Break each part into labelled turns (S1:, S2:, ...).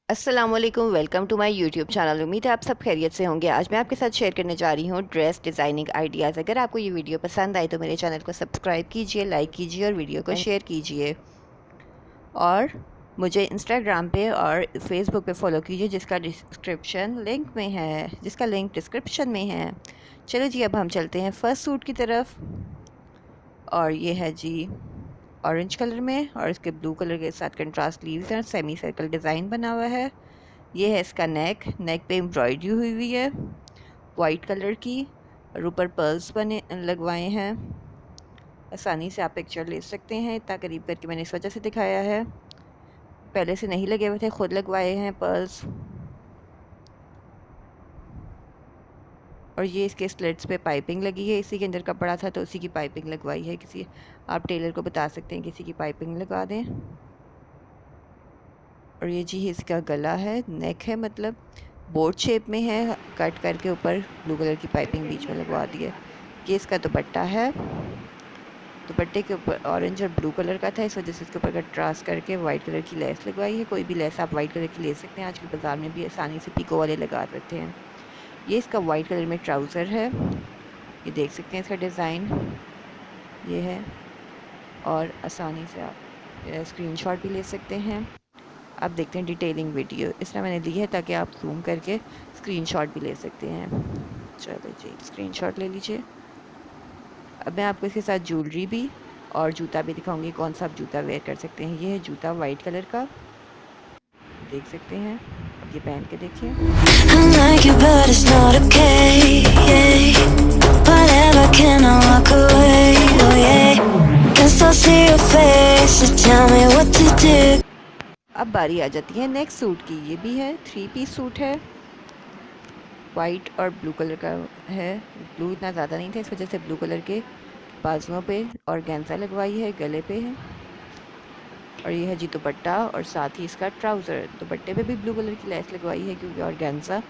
S1: अस्सलाम वालेकुम, welcome to my YouTube channel. उम्मीद है आप सब खैरियत से होंगे। आज मैं आपके साथ शेयर करने जा रही हूँ ड्रेस डिज़ाइनिंग आइडियाज़। अगर आपको ये वीडियो पसंद आए तो मेरे चैनल को सब्सक्राइब कीजिए, लाइक कीजिए और वीडियो को शेयर कीजिए। और मुझे इंस्टाग्राम पे और फेसबुक पे फॉलो कीजिए, जिसका लिंक डिस्क्रिप्शन में है। चलो जी, अब हम चलते हैं फर्स्ट सूट की तरफ। और ये है जी ऑरेंज कलर में, और इसके ब्लू कलर के साथ कंट्रास्ट लीव्स हैं, सेमी सर्कल डिज़ाइन बना हुआ है। ये है इसका नेक पे एम्ब्रॉयडरी हुई हुई है वाइट कलर की, और ऊपर पर्ल्स बने लगवाए हैं। आसानी से आप पिक्चर ले सकते हैं, इतना करीब करके मैंने इस वजह से दिखाया है, पहले से नहीं लगे हुए थे, खुद लगवाए हैं पर्ल्स। और ये इसके स्लिट्स पे पाइपिंग लगी है, इसी के अंदर कपड़ा था तो उसी की पाइपिंग लगवाई है। किसी आप टेलर को बता सकते हैं किसी की पाइपिंग लगा दें। और ये जी इसका गला है, नेक है, मतलब बोर्ड शेप में है, कट करके ऊपर ब्लू कलर की पाइपिंग बीच में लगवा दी है। ये इसका दुपट्टा है, दुपट्टे के ऊपर ऑरेंज और ब्लू कलर का था, इस वजह से इसके ऊपर कंट्रास्ट करके वाइट कलर की लेस लगवाई है। कोई भी लेस आप वाइट कलर की ले सकते हैं, आजकल बाज़ार में भी आसानी से पीको वाले लगा देते हैं। ये इसका वाइट कलर में ट्राउज़र है, ये देख सकते हैं इसका डिज़ाइन ये है। और आसानी से आप स्क्रीनशॉट भी ले सकते हैं। आप देखते हैं डिटेलिंग वीडियो इस तरह मैंने दी है ताकि आप जूम करके स्क्रीनशॉट भी ले सकते हैं। चलो जी, स्क्रीनशॉट ले लीजिए। अब मैं आपको इसके साथ ज्वेलरी भी और जूता भी दिखाऊंगी, कौन सा आप जूता वेयर कर सकते हैं। ये है जूता वाइट कलर का, देख सकते हैं, अब ये पहन के देखिए। अब बारी आ जाती है नेक्स्ट सूट की। ये भी है 3 पीस सूट है, वाइट और ब्लू कलर का है। ब्लू इतना ज़्यादा नहीं था, इस वजह से ब्लू कलर के बाजुओं पे और गेंजा लगवाई है, गले पे है। और ये है जी दुपट्टा और साथ ही इसका ट्राउज़र। दुपट्टे पे भी ब्लू कलर की लेस लगवाई है क्योंकि और गेंजा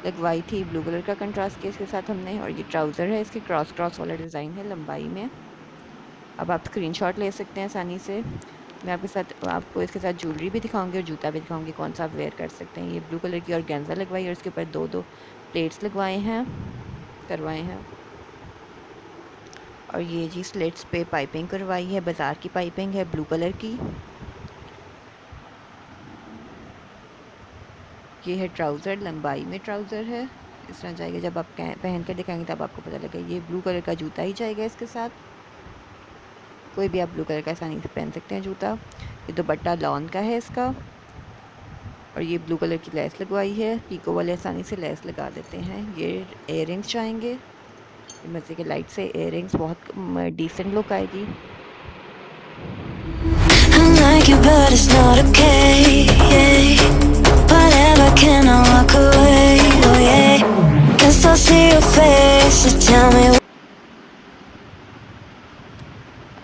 S1: लगवाई थी, ब्लू कलर का कंट्रास्ट किया इसके साथ हमने। और ये ट्राउज़र है, इसके क्रॉस क्रॉस वाला डिज़ाइन है लंबाई में। अब आप स्क्रीनशॉट ले सकते हैं आसानी से। मैं आपको इसके साथ ज्वेलरी भी दिखाऊंगी और जूता भी दिखाऊंगी, कौन सा आप वेयर कर सकते हैं। ये ब्लू कलर की और गेंजा लगवाई है और इसके ऊपर दो प्लेट्स करवाए हैं। और ये जी स्लिट्स पे पाइपिंग करवाई है, बाज़ार की पाइपिंग है ब्लू कलर की। ये है ट्राउज़र, लंबाई में ट्राउज़र है, इस तरह जाएगा। जब आप पहन कर दिखाएंगे तब आपको पता लगेगा। ये ब्लू कलर का जूता ही जाएगा इसके साथ, कोई भी आप ब्लू कलर का आसानी से पहन सकते हैं जूता। ये दुपट्टा लॉन का है इसका, और ये ब्लू कलर की लेस लगवाई है, पीको वाले आसानी से लेस लगा देते हैं। ये इयररिंग्स जाएंगे, मज़े के लाइट से इयररिंग्स, बहुत डिसेंट लुक आएगी।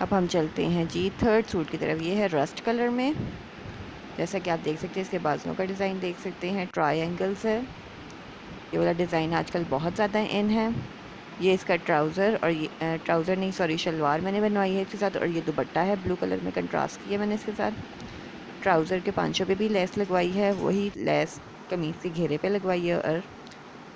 S1: अब हम चलते हैं जी थर्ड सूट की तरफ। ये है रस्ट कलर में, जैसा कि आप देख सकते हैं इसके बाजुओं का डिज़ाइन देख सकते हैं, ट्रायंगल्स है। ये वाला डिज़ाइन आजकल बहुत ज़्यादा इन है। ये इसका ट्राउज़र, और ये ट्राउज़र नहीं सॉरी शलवार मैंने बनवाई है इसके साथ। और ये दुपट्टा है, ब्लू कलर में कंट्रास्ट किया मैंने इसके साथ। ट्राउज़र के पांचों पे भी लेस लगवाई है, वही लेस कमीज़ के घेरे पे लगवाई है और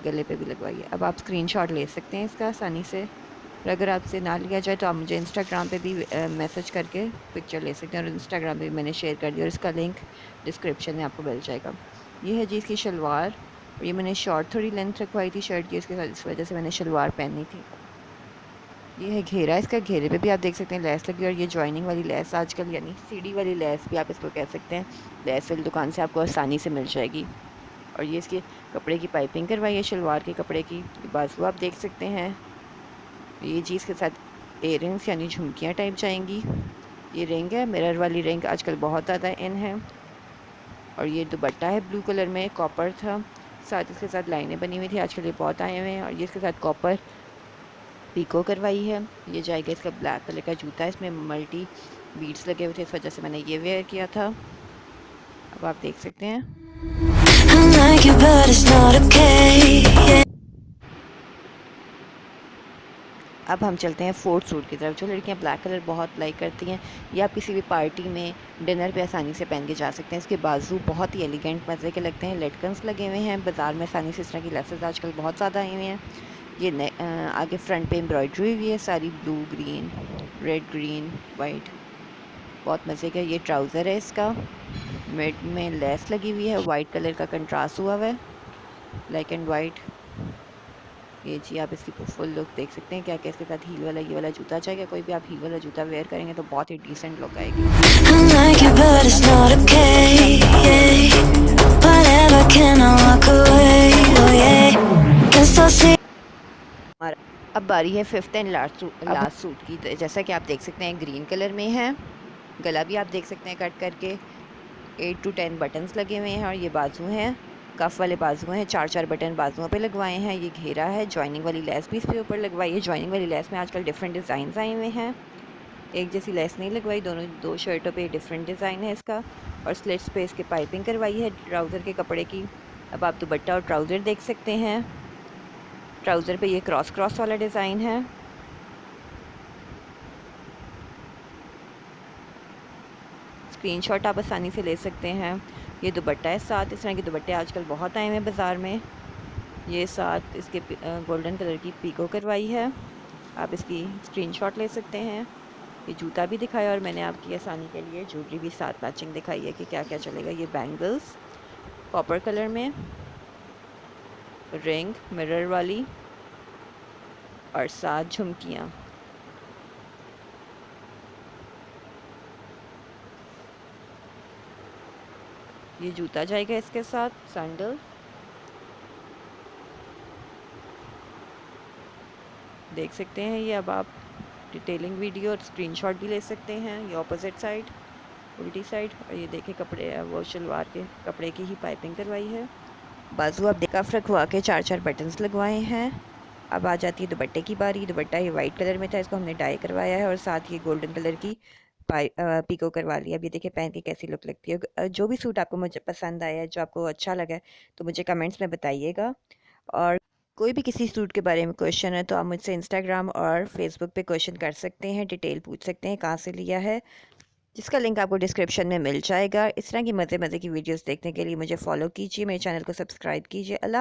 S1: गले पे भी लगवाई है। अब आप स्क्रीनशॉट ले सकते हैं इसका आसानी से, और अगर आपसे ना लिया जाए तो आप मुझे इंस्टाग्राम पे भी मैसेज करके पिक्चर ले सकते हैं, और इंस्टाग्राम पे भी मैंने शेयर कर दिया और इसका लिंक डिस्क्रिप्शन में आपको मिल जाएगा। ये है जी इसकी शलवार, और ये मैंने शॉर्ट थोड़ी लेंथ रखवाई थी शर्ट की इसके साथ, इस वजह से मैंने शलवार पहनी थी। ये है घेरा, इसका घेरे पे भी आप देख सकते हैं लेस लगी, और ये जॉइनिंग वाली लेस आजकल, यानी सीढ़ी वाली लेस भी आप इसको कह सकते हैं, लेस वाली दुकान से आपको आसानी से मिल जाएगी। और ये इसके कपड़े की पाइपिंग करवाई है, शलवार के कपड़े की बाजू आप देख सकते हैं। ये चीज़ के साथ इयररिंग्स यानी झुमकियाँ टाइप जाएंगी। ये रिंग है, मिरर वाली रिंग आजकल बहुत ज़्यादा इन है। और ये दुपट्टा है ब्लू कलर में, कॉपर था, साथ इसके साथ लाइनें बनी हुई थी, आजकल ये बहुत आए हुए हैं। और ये इसके साथ कॉपर पीको करवाई है। ये जाएगा इसका ब्लैक कलर का जूता, इसमें मल्टी बीड्स लगे हुए थे, इस वजह से मैंने ये वेयर किया था। अब आप देख सकते हैं। अब हम चलते हैं फोर्थ सूट की तरफ। जो लड़कियां ब्लैक कलर बहुत लाइक करती हैं, ये आप किसी भी पार्टी में डिनर पे आसानी से पहन के जा सकते हैं। इसके बाजू बहुत ही एलिगेंट मज़े के लगते हैं, लटकन्स लगे हुए हैं। बाज़ार में आसानी से इस तरह की लेसेस आजकल बहुत ज़्यादा आई हुई हैं। ये आगे फ्रंट पे एम्ब्रॉयडरी हुई है सारी, blue green red green white, बहुत मज़े का। ये ट्राउज़र है इसका, मिड में लेस लगी हुई है, वाइट कलर का कंट्रास्ट हुआ हुआ है, ब्लैक एंड वाइट। ये जी आप इसकी फुल लुक देख सकते हैं। क्या क्या इसके साथ हील वाला ये वाला जूता चाहिए, कोई भी आप हील वाला जूता वेयर करेंगे तो बहुत ही डिसेंट लुक आएगी। अब बारी है फिफ्थ एंड लास्ट सूट की। तो जैसा कि आप देख सकते हैं ग्रीन कलर में है, गला भी आप देख सकते हैं कट करके 8 to 10 बटन्स लगे हुए हैं और ये बाजू हैं, कफ वाले बाजू हैं, 4 बटन बाजुओं पे लगवाए हैं। ये घेरा है, जॉइनिंग वाली लेस भी इसके ऊपर लगवाई है। जॉइनिंग वाली लेस में आजकल डिफरेंट डिज़ाइन आए हुए हैं, एक जैसी लेस नहीं लगवाई, दो शर्टों पे डिफरेंट डिज़ाइन है इसका। और स्लिट्स पे इसके पाइपिंग करवाई है ट्राउज़र के कपड़े की। अब आप दुपट्टा और ट्राउज़र देख सकते हैं। ट्राउज़र पे ये क्रॉस वाला डिज़ाइन है। स्क्रीनशॉट आप आसानी से ले सकते हैं। ये दुपट्टा है साथ, इस तरह के दुपट्टे आजकल बहुत आए हैं बाज़ार में। ये साथ इसके गोल्डन कलर की पीको करवाई है, आप इसकी स्क्रीनशॉट ले सकते हैं। ये जूता भी दिखाया और मैंने आपकी आसानी के लिए ज्वेलरी भी साथ मैचिंग दिखाई है कि क्या क्या चलेगा। ये बैंगल्स कॉपर कलर में, रिंग मिरर वाली और साथ झुमकियाँ। ये जूता जाएगा इसके साथ, सैंडल। देख सकते हैं ये। अब आप डिटेलिंग वीडियो और स्क्रीनशॉट भी ले सकते हैं। ये ऑपोजिट साइड, उल्टी साइड। और ये देखे कपड़े, वो शलवार के कपड़े की ही पाइपिंग करवाई है। बाजू आप कफ रखवा के 4 बटन्स लगवाए हैं। अब आ जाती है दुपट्टे की बारी। दुपट्टा ये वाइट कलर में था, इसको हमने डाई करवाया है और साथ ये गोल्डन कलर की पीको करवा लिया। अब ये देखिए पहन के कैसी लुक लगती है। जो भी सूट आपको मुझे पसंद आया, जो आपको अच्छा लगा तो मुझे कमेंट्स में बताइएगा। और कोई भी किसी सूट के बारे में क्वेश्चन है तो आप मुझसे इंस्टाग्राम और फेसबुक पे क्वेश्चन कर सकते हैं, डिटेल पूछ सकते हैं कहाँ से लिया है, जिसका लिंक आपको डिस्क्रिप्शन में मिल जाएगा। इस तरह की मज़े की वीडियोस देखने के लिए मुझे फॉलो कीजिए, मेरे चैनल को सब्सक्राइब कीजिए। अल्लाह।